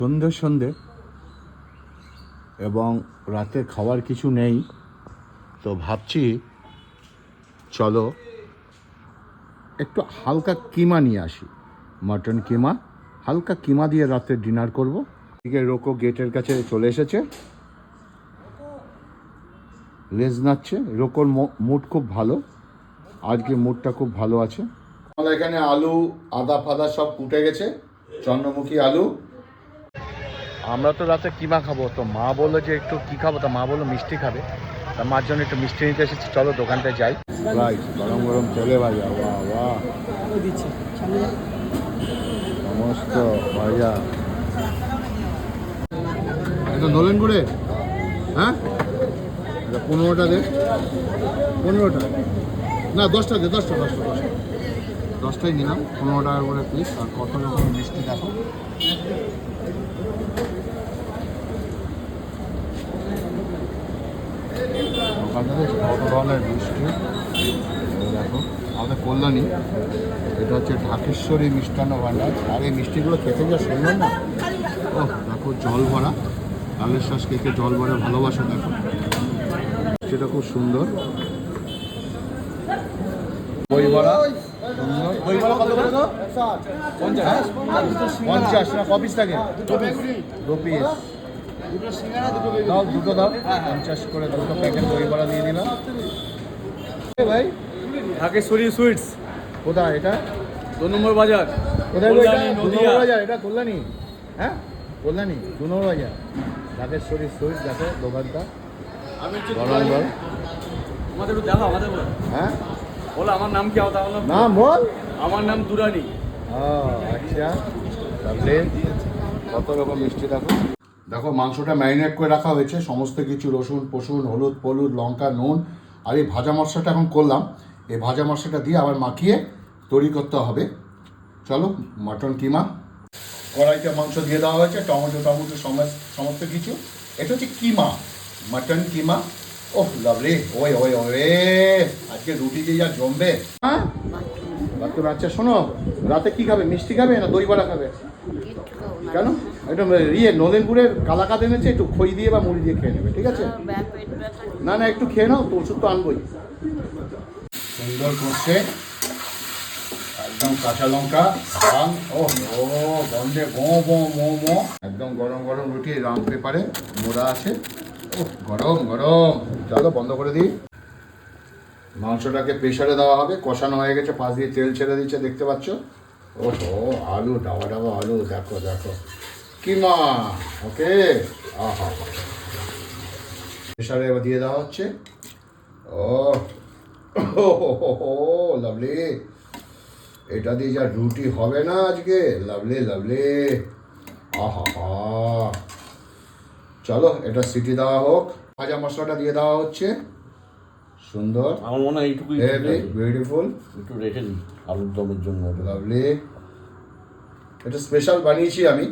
সন্ধে সন্ধে এবং রাতে খাওয়ার কিছু নেই, তো ভাবছি চলো একটু হালকা কিমা নিয়ে আসি, মাটন কিমা। হালকা কিমা দিয়ে রাতে ডিনার করব। এদিকে রোকো গেটের কাছে চলে এসেছে, লেজ নাচ্ছে। রোকোর মুড খুব ভালো, আজকে মুডটা খুব ভালো আছে। আমাদের এখানে আলু আদা ফাদা সব কুটে গেছে, চন্দ্রমুখী আলু। আমরা তো রাতে কিমা খাবো, তো মা বললো যে একটু কি খাবো, তা মা বললো মিষ্টি খাবে, তা মার জন্য একটু মিষ্টি নিতে এসেছি। চলো দোকানটায় যাই। রাইট, গরম গরম তেলে ভাজা, বাহ বাহ, সমস্ত ভাজা। এটা নলেন গুড়ে, হ্যাঁ 15টা দে, 15টা না 10টা দে, 10টাই নিলাম। 15 টাকা করে পিস। আর কত রকম মিষ্টি দেখো, কত ধরনের মিষ্টি দেখো। আমাদের কল্যাণী, এটা হচ্ছে ঢাকেশ্বরী মিষ্টান্ন ভাণ্ডার। আর এই মিষ্টিগুলো খেতে যা সুন্দর না, ও দেখো জল ভরা, ডালের শ্বাস কেকে জল ভরা ভালোবাসা। দেখো সেটা খুব সুন্দর। দই বড়া সুন্দর। দই বড়া কত করে? 50 না কপিস থাকে? 2 পিস দাও, দুটো দাও। 50 করে দুটো প্যাকেট দই বড়া দিয়ে দিলাম। ভাই ঢাকেশ্বরী সুইটস কোথায় এটা? 2 নম্বর বাজার। কোথায়? কল্যাণী, 2 নম্বর বাজার। এটা কল্যাণী? হ্যাঁ কল্যাণী 2 নম্বর বাজার। ঢাকেশ্বরী সুইট দেখো দোকানটা, আমি গরম গরম। আমাদের একটু দেখো, আমাদের বলো। হ্যাঁ বলো আমার নাম কি? নাম বল। আমার নাম দুরানি। আচ্ছা, তাহলে কত রকম মিষ্টি দেখো। দেখো মাংসটা ম্যারিনেট করে রাখা হয়েছে, সমস্ত কিছু রসুন ফসুন হলুদ ফলুদ লঙ্কা নুন। আর এই ভাজা মশলাটা এখন করলাম, এই ভাজা মশলাটা দিয়ে আবার মাখিয়ে তৈরি করতে হবে। চলো মাটন কিমা। কড়াইতে মাংস দিয়ে দেওয়া হয়েছে, টমেটো সমস্ত কিছু। এটা হচ্ছে কিমা, মাটন কিমা। ওহ লাভলি। ওই ওই ওয়ে, আজকে রুটি দিয়ে যা জমবে। হ্যাঁ বাচ্চা শোনো, রাতে কি খাবে? মিষ্টি খাবে না দই বড়া খাবে? কেন? একটু নলেন গুড়ের কালাকাদ এনেছে, একটু খই দিয়ে বা মুড়ি দিয়ে খেয়ে নেবে, ঠিক আছে? না না একটু খেয়ে নাও তো, ওষুধ তো আনবই। সুন্দর করছে একদম, কাঁচা লঙ্কা ও ও গন্ধে গো মো মো মো। একদম গরম গরম রুটি রাম পেপারে মোড়া আছে। ও গরম গরম। চলো বন্ধ করে দিই। মাংসটাকে প্রেশারে দেওয়া হবে, কষানো হয়ে গেছে, পাশ দিয়ে তেল ছেড়ে দিচ্ছে, দেখতে পাচ্ছ? ও আলু ডাবা ডাবা আলু, দেখো দেখো কিমা। ওকে, আহা প্রেশারে এবার দিয়ে দেওয়া হচ্ছে। ও লাভলি। এটা দিয়ে যা রুটি হবে না আজকে, লাভলি লাভলি। আহা হা, চলো এটা সিটি দেওয়া হোক। ভাজা মশলাটা দিয়ে দেওয়া হচ্ছে। সুন্দর, আমার মনে হয় এইটুকুই বিউটিফুল। একটু রেখে দিই আলুর দমের জন্য। লাভলি, এটা স্পেশাল বানিয়েছি আমি।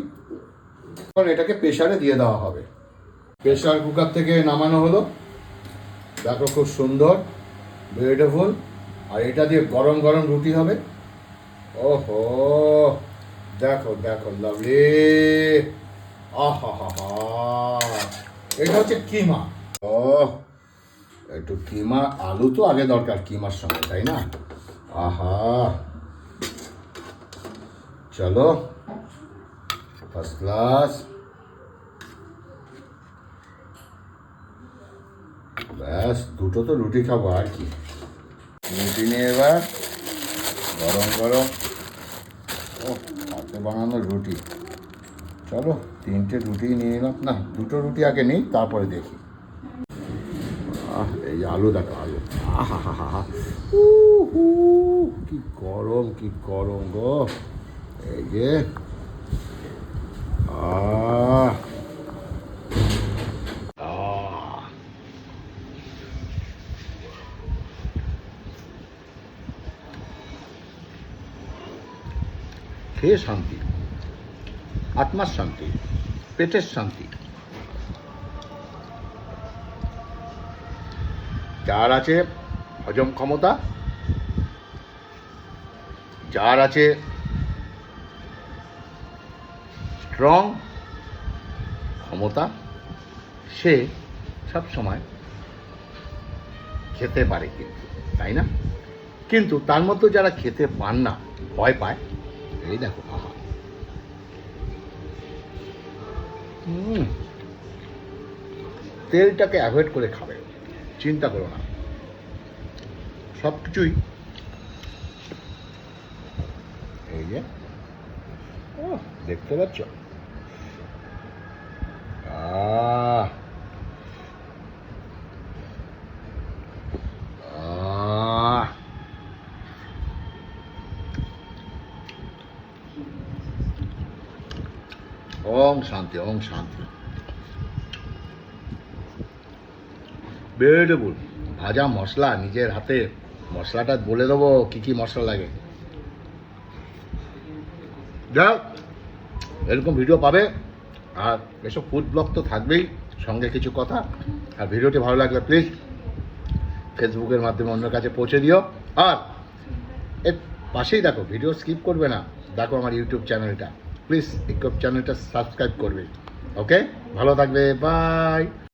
এখন এটাকে প্রেশারে দিয়ে দেওয়া হবে। প্রেশার কুকার থেকে নামানো হলো, দেখো খুব সুন্দর বিউটিফুল। আর এটা দিয়ে গরম গরম রুটি হবে। ওহো দেখো দেখো লাভলি। আহা হা হা, এটা হচ্ছে কিমা। ও একটু কিমা, আলু তো আগে দরকার কিমার সঙ্গে, তাই না? আহা, চলো ফার্স্ট ক্লাস। ব্যাস দুটো তো রুটি খাবো, আর কি। রুটি নিয়ে এবার গরম গরম, ও হাতে বানানো রুটি। চলো 3টে রুটি নিয়ে নিলাম, না 2টো রুটি আগে নিই, তারপরে দেখি। এই আলু দেখো, আলু আহা হা হা হা, কি গরম কি গরম গো। এই যে খেয়ে শান্তি, আত্মার শান্তি, পেটের শান্তি। যার আছে হজম ক্ষমতা, যার আছে স্ট্রং, ক্ষমতা, সে সব সময় খেতে পারে কিন্তু, তাই না? কিন্তু তার মতো যারা খেতে পান না, ভয় পায়, এই দেখো মামা। তেলটাকে অ্যাভয়েড করে খাবে, চিন্তা করো না, সব কিছুই এই যে দেখতে পাচ্ছ। আহ আহ ওম শান্তি, ওম শান্তি। বিউটিফুল ভাজা মশলা, নিজের হাতে মশলাটা বলে দেবো কি কি মশলা লাগে। যাও, এরকম ভিডিও পাবে, আর এসব ফুড ব্লগ তো থাকবেই, সঙ্গে কিছু কথা। আর ভিডিওটি ভালো লাগলে প্লিজ ফেসবুকের মাধ্যমে অন্যের কাছে পৌঁছে দিও। আর এর পাশেই দেখো, ভিডিও স্কিপ করবে না, দেখো আমার ইউটিউব চ্যানেলটা, প্লিজ ইউটিউব চ্যানেলটা সাবস্ক্রাইব করবে। ওকে, ভালো থাকবে, বাই।